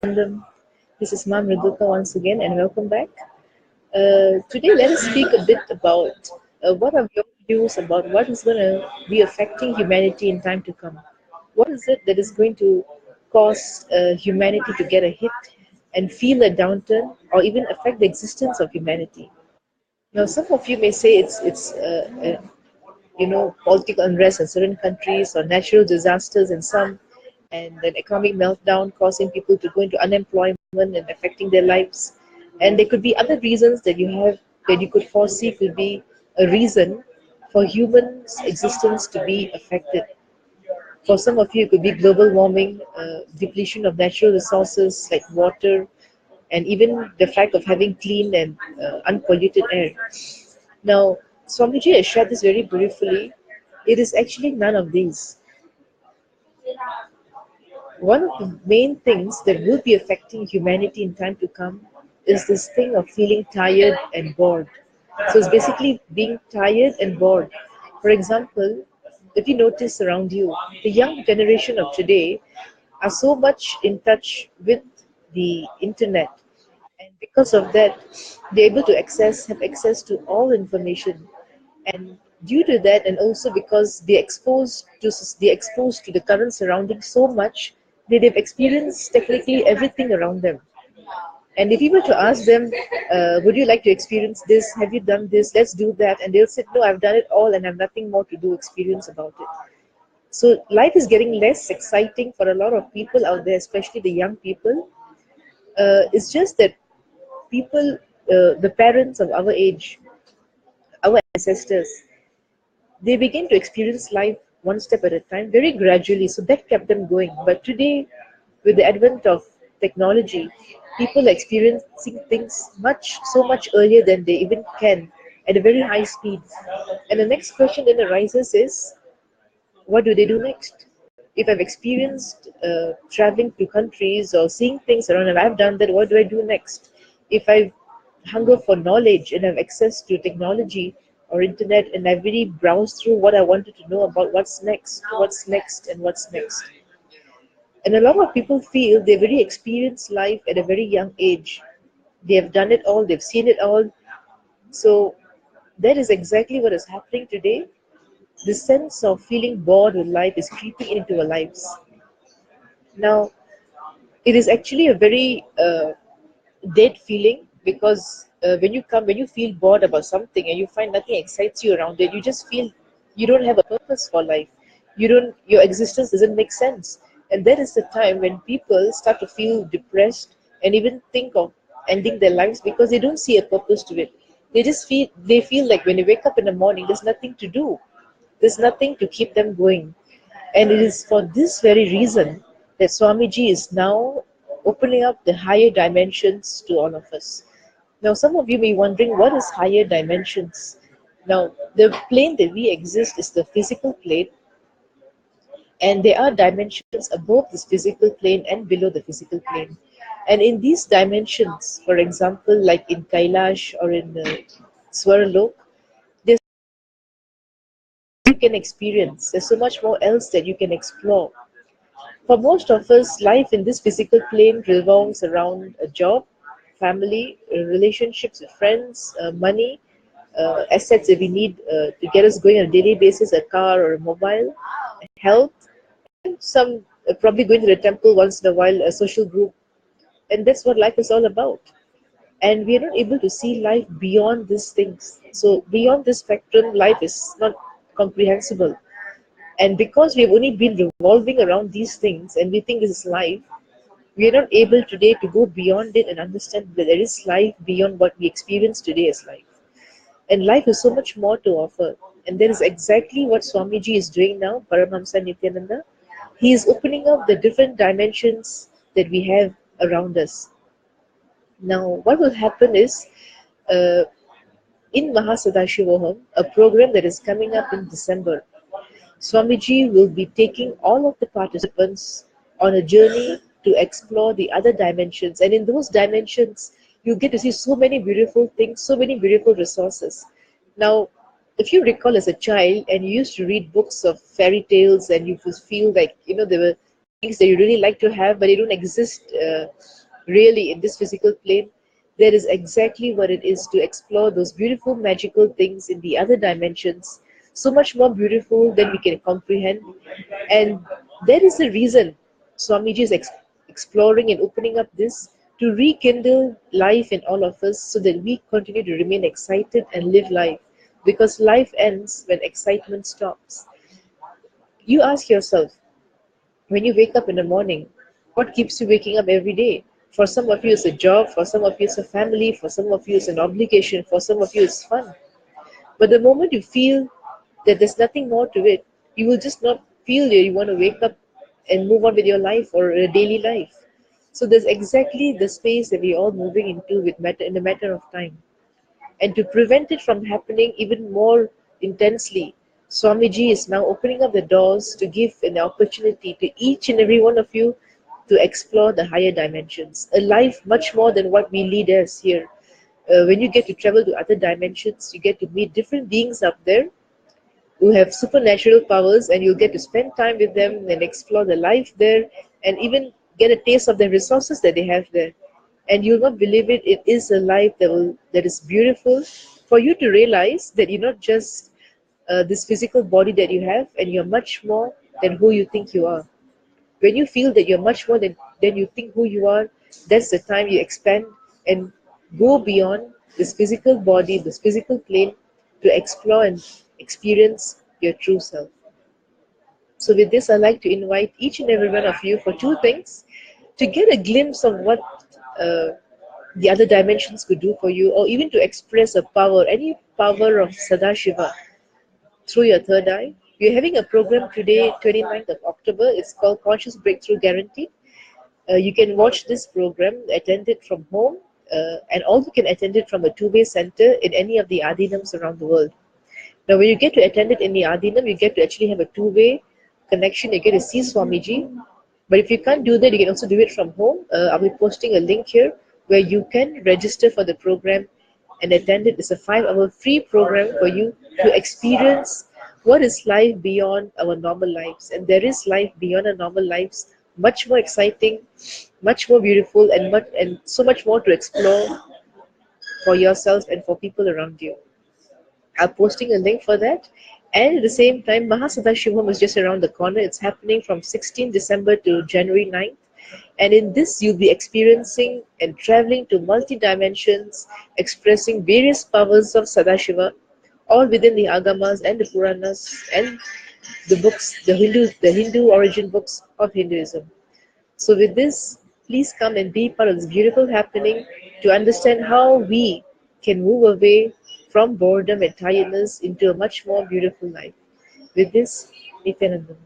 Random. This is Ma'am Riduka once again, and welcome back. Today, let us speak a bit about what are your views about what is going to be affecting humanity in time to come. What is it that is going to cause humanity to get a hit and feel a downturn, or even affect the existence of humanity? Now, some of you may say it's political unrest in certain countries or natural disasters in some, and an economic meltdown causing people to go into unemployment and affecting their lives. And there could be other reasons that you could foresee could be a reason for humans' existence to be affected. For some of you, it could be global warming, depletion of natural resources like water, and even the fact of having clean and unpolluted air. Now, Swamiji has shared this very beautifully. It is actually none of these. One of the main things that will be affecting humanity in time to come is this thing of feeling tired and bored. So it's basically being tired and bored. For example, if you notice around you, the young generation of today are so much in touch with the internet, and because of that they're able to have access to all information. And due to that, and also because they're exposed to the current surroundings so much that they've experienced technically everything around them. And if you were to ask them, would you like to experience this, have you done this, let's do that, and they'll say, no, I've done it all and have nothing more to do experience about it. So life is getting less exciting for a lot of people out there, especially the young people. It's just that people, the parents of our age, our ancestors, they begin to experience life one step at a time, very gradually. So that kept them going. But today, with the advent of technology, people are experiencing things so much earlier than they even can, at a very high speed. And the next question then arises is, what do they do next? If I've experienced traveling to countries or seeing things around and I've done that, what do I do next? If I hunger for knowledge and have access to technology or internet and I've really browsed through what I wanted to know about what's next, and what's next. And a lot of people feel they've already experienced life at a very young age. They have done it all, they've seen it all. So that is exactly what is happening today. The sense of feeling bored with life is creeping into our lives. Now, it is actually a very dead feeling, because when you feel bored about something and you find nothing excites you around it, you just feel you don't have a purpose for life. Your existence doesn't make sense. And that is the time when people start to feel depressed and even think of ending their lives, because they don't see a purpose to it. They feel like when they wake up in the morning, there's nothing to do. There's nothing to keep them going. And it is for this very reason that Swamiji is now opening up the higher dimensions to all of us. Now, some of you may be wondering, what is higher dimensions? Now, the plane that we exist is the physical plane, and there are dimensions above this physical plane and below the physical plane. And in these dimensions, for example, like in Kailash or in Swaralok, there's you can experience. There's so much more else that you can explore. For most of us, life in this physical plane revolves around a job, family, relationships with friends, money, assets that we need to get us going on a daily basis, a car or a mobile, health, some probably going to the temple once in a while, a social group. And that's what life is all about. And we are not able to see life beyond these things. So, beyond this spectrum, life is not comprehensible. And because we've only been revolving around these things and we think this is life, we are not able today to go beyond it and understand that there is life beyond what we experience today as life. And life is so much more to offer. And that is exactly what Swamiji is doing now, Paramahamsa Nithyananda. He is opening up the different dimensions that we have around us. Now, what will happen is, uh, in Mahasadashivoham, a program that is coming up in December, Swamiji will be taking all of the participants on a journey to explore the other dimensions. And in those dimensions, you get to see so many beautiful things, so many beautiful resources. Now, if you recall as a child and you used to read books of fairy tales and you would feel like, there were things that you really like to have, but they don't exist really in this physical plane. That is exactly what it is to explore those beautiful, magical things in the other dimensions, so much more beautiful than we can comprehend. And that is the reason Swamiji is exploring and opening up this to rekindle life in all of us so that we continue to remain excited and live life. Because life ends when excitement stops. You ask yourself, when you wake up in the morning, what keeps you waking up every day? For some of you, it's a job, for some of you, it's a family, for some of you, it's an obligation, for some of you, it's fun. But the moment you feel that there's nothing more to it, you will just not feel that you want to wake up and move on with your life or a daily life. So there's exactly the space that we're all moving into with matter in a matter of time. And to prevent it from happening even more intensely, Swamiji is now opening up the doors to give an opportunity to each and every one of you to explore the higher dimensions, a life much more than what we lead as here. When you get to travel to other dimensions, you get to meet different beings up there who have supernatural powers, and you'll get to spend time with them and explore the life there and even get a taste of the resources that they have there. And you'll not believe it, it is a life that is beautiful for you to realize that you're not just this physical body that you have, and you're much more than who you think you are. When you feel that you're much more than you think who you are, that's the time you expand and go beyond this physical body, this physical plane, to explore and experience your true self. So, with this, I'd like to invite each and every one of you for two things: to get a glimpse of what uh, the other dimensions could do for you, or even to express a power, any power of Sadashiva through your third eye. We're having a program today, 29th of October. It's called Conscious Breakthrough Guarantee. You can watch this program, attend it from home, and also you can attend it from a two-way center in any of the Adinams around the world. Now, when you get to attend it in the Adinam, you get to actually have a two-way connection. You get to see Swamiji. But if you can't do that, you can also do it from home. I'll be posting a link here where you can register for the program and attend it. It's a 5-hour free program for you to experience what is life beyond our normal lives. And there is life beyond our normal lives, much more exciting, much more beautiful, and so much more to explore for yourself and for people around you. I'm posting a link for that. And at the same time, Mahasadashivam is just around the corner. It's happening from 16 December to January 9th. And in this, you'll be experiencing and traveling to multi-dimensions, expressing various powers of Sadashiva, all within the Agamas and the Puranas and the books, the Hindu origin books of Hinduism. So with this, please come and be part of this beautiful happening to understand how we can move away from boredom and tiredness into a much more beautiful life. With this, Nithyananda.